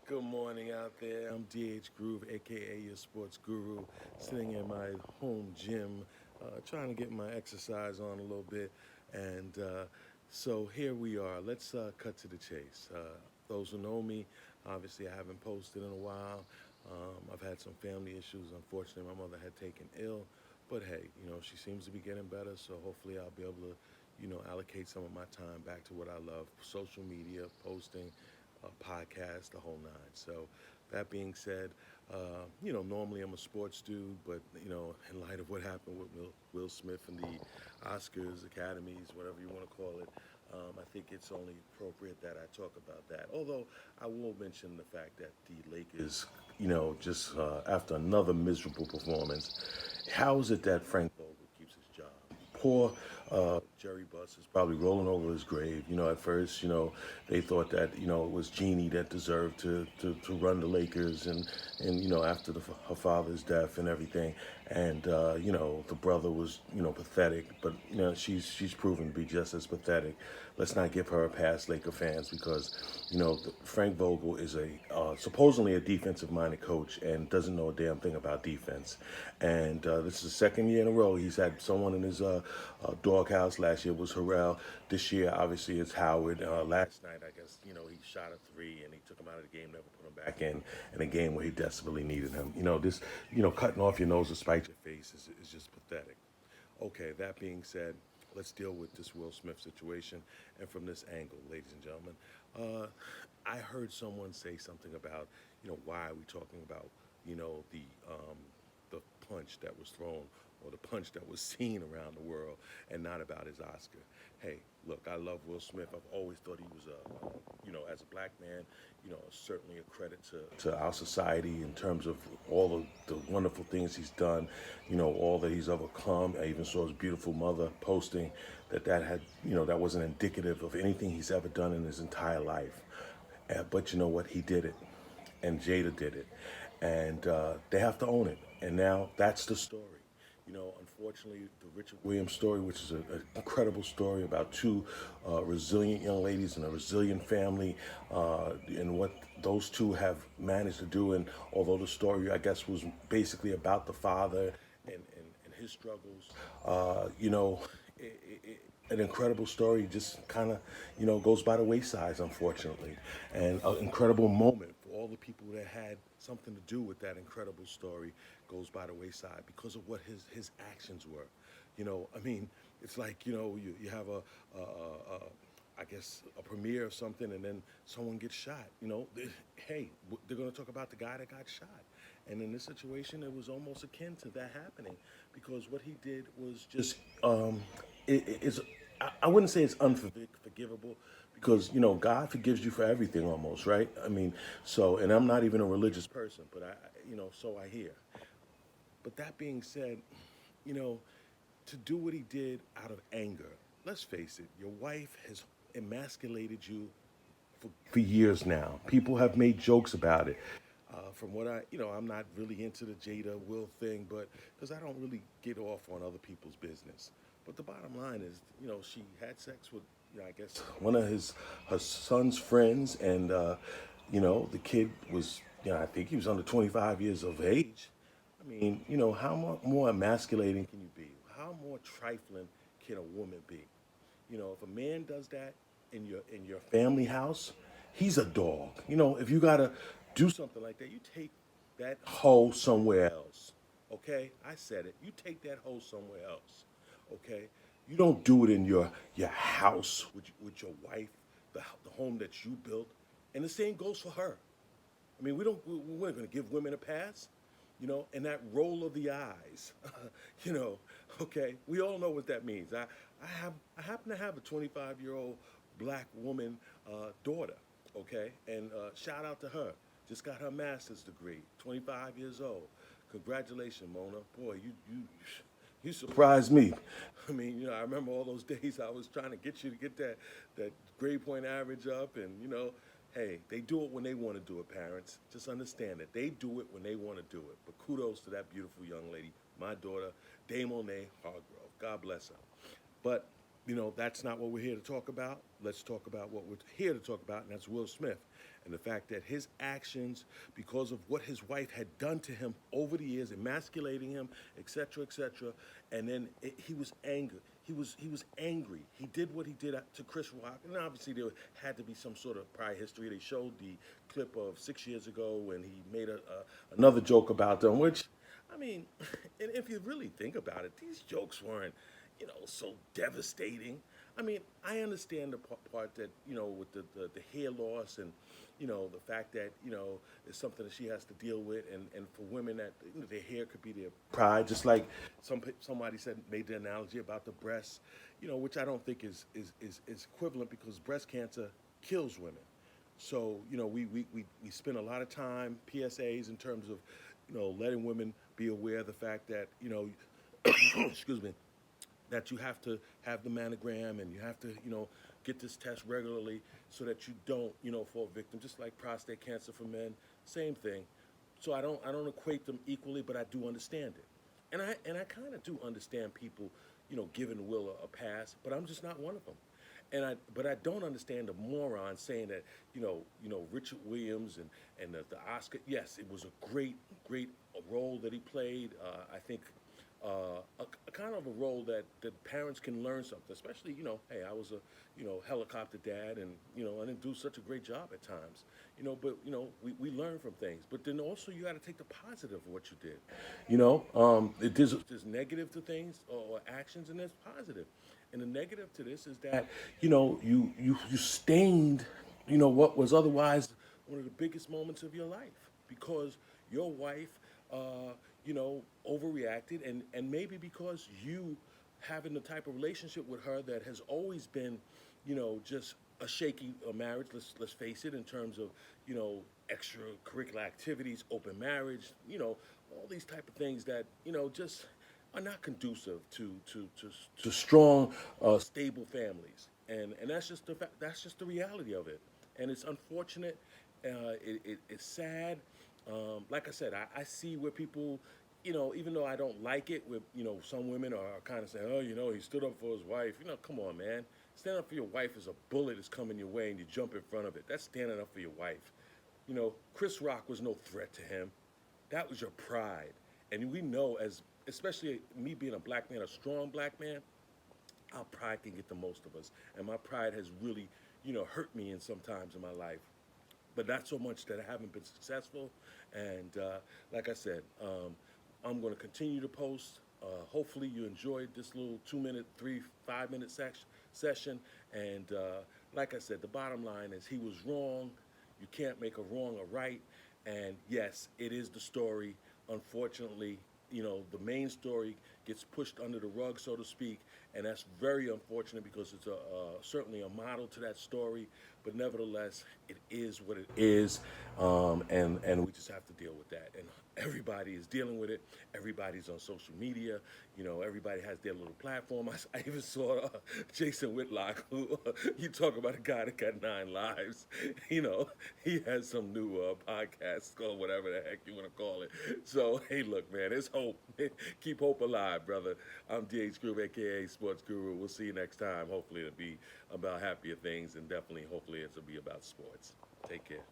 Good morning out there. I'm DH Groove, aka your sports guru, sitting in my home gym, trying to get my exercise on a little bit. And so here we are. Let's cut to the chase. Those who know me, obviously, I haven't posted in a while. I've had some family issues. Unfortunately, my mother had taken ill. But hey, she seems to be getting better. So hopefully, I'll be able to, allocate some of my time back to what I love: social media, posting, podcast, the whole nine. So, that being said, normally I'm a sports dude, but in light of what happened with Will Smith and the Oscars, Academies, whatever you want to call it, I think it's only appropriate that I talk about that. Although I will mention the fact that the Lakers, just after another miserable performance, how is it that Frank Vogel keeps his job? Poor Jerry Buss is probably rolling over his grave. At first, they thought that, it was Jeannie that deserved to run the Lakers and after her father's death and everything. And, the brother was, pathetic, but, she's proven to be just as pathetic. Let's not give her a pass, Laker fans, because, Frank Vogel is supposedly a defensive-minded coach and doesn't know a damn thing about defense. And this is the second year in a row he's had someone in his doghouse. Last year was Harrell. This year, obviously, it's Howard. Last night, I guess, he shot a three and he took him out of the game, never put him back in a game where he desperately needed him. Cutting off your nose to spite your face is just pathetic. Okay, that being said, let's deal with this Will Smith situation. And from this angle, ladies and gentlemen, I heard someone say something about, why are we talking about, the punch that was thrown or the punch that was seen around the world and not about his Oscar. Hey, look, I love Will Smith. I've always thought he was as a black man, certainly a credit to our society in terms of all the wonderful things he's done, all that he's overcome. I even saw his beautiful mother posting that had, that wasn't indicative of anything he's ever done in his entire life. But you know what? He did it, and Jada did it, and they have to own it. And now that's the story. Unfortunately, the Richard Williams story, which is an incredible story about two resilient young ladies and a resilient family, and what those two have managed to do. And although the story, I guess, was basically about the father and his struggles, an incredible story just kind of, goes by the wayside, unfortunately. And an incredible moment for all the people that had something to do with that incredible story goes by the wayside because of what his actions were. I mean, it's like, you have I guess, a premiere of something and then someone gets shot. Hey, they're going to talk about the guy that got shot. And in this situation, it was almost akin to that happening because what he did was just, it's, I wouldn't say it's unforgivable because, God forgives you for everything almost, right? I mean, so, and I'm not even a religious person, but so I hear. But that being said, you know, to do what he did out of anger, let's face it, your wife has emasculated you for years now. People have made jokes about it. From what I'm not really into the Jada Will thing, but because I don't really get off on other people's business. But the bottom line is, she had sex with, I guess, one of her son's friends, and the kid was, I think he was under 25 years of age. I mean, how more emasculating can you be? How more trifling can a woman be? If a man does that in your family house, he's a dog. If you gotta do something like that, you take that hoe somewhere else. Okay, I said it. You take that hoe somewhere else. Okay, you don't do it in your house with your wife, the home that you built, and the same goes for her. I mean, we're going to give women a pass, and that roll of the eyes, you know. Okay, we all know what that means. I happen to have a 25-year-old black woman daughter. Okay, and shout out to her. Just got her master's degree. 25 years old. Congratulations, Mona. Boy, you surprised me. I mean, I remember all those days I was trying to get you to get that grade point average up, and hey, they do it when they want to do it, parents. Just understand that they do it when they want to do it. But kudos to that beautiful young lady, my daughter, Dame Monet Hargrove. God bless her. But, that's not what we're here to talk about. Let's talk about what we're here to talk about, and that's Will Smith. And the fact that his actions, because of what his wife had done to him over the years, emasculating him, etc., and then he was angry. He was angry. He did what he did to Chris Rock, and obviously there had to be some sort of prior history. They showed the clip of 6 years ago when he made another joke about them, which, I mean, and if you really think about it, these jokes weren't, so devastating. I mean, I understand the part that, with the hair loss and, the fact that, it's something that she has to deal with. And for women that, their hair could be their pride, just like somebody said, made the analogy about the breasts, which I don't think is equivalent because breast cancer kills women. So, we spend a lot of time, PSAs, in terms of, letting women be aware of the fact that, excuse me, that you have to have the mammogram and you have to, get this test regularly so that you don't, fall victim. Just like prostate cancer for men, same thing. So I don't equate them equally, but I do understand it, and I kind of do understand people, giving Will a pass, but I'm just not one of them. But I don't understand the moron saying that, Richard Williams and the Oscar. Yes, it was a great role that he played. I think a kind of a role that parents can learn something, especially, hey, I was a, helicopter dad, and, I didn't do such a great job at times, but, we learn from things. But then also you got to take the positive of what you did, there's negative to things or actions, and there's positive. And the negative to this is that, you stained, what was otherwise one of the biggest moments of your life because your wife, overreacted, and maybe because you having the type of relationship with her that has always been, just a shaky marriage. Let's face it, in terms of, extracurricular activities, open marriage, all these type of things that, just are not conducive to strong, stable families. And that's just the reality of it. And it's unfortunate. It's sad. Like I said, I see where people, even though I don't like it, where, some women are kind of saying, oh, he stood up for his wife. Come on, man. Stand up for your wife is a bullet is coming your way and you jump in front of it. That's standing up for your wife. Chris Rock was no threat to him. That was your pride. And we know, especially me being a black man, a strong black man, our pride can get the most of us. And my pride has really, hurt me in some times in my life, but not so much that I haven't been successful. And like I said, I'm going to continue to post. Hopefully, you enjoyed this little 2 minute, 5 minute session. And like I said, the bottom line is he was wrong. You can't make a wrong a right. And yes, it is the story. Unfortunately, the main story gets pushed under the rug, so to speak, and that's very unfortunate because it's certainly a model to that story. But nevertheless, it is what it is, and we just have to deal with that. And everybody is dealing with it. Everybody's on social media. Everybody has their little platform. I even saw Jason Whitlock, who you talk about a guy that got 9 lives. He has some new podcast or whatever the heck you want to call it. So hey, look, man, there's hope. Keep hope alive, brother. I'm DH Groove, aka Sports Guru. We'll see you next time. Hopefully it'll be about happier things, and definitely, hopefully, it'll be about sports. Take care.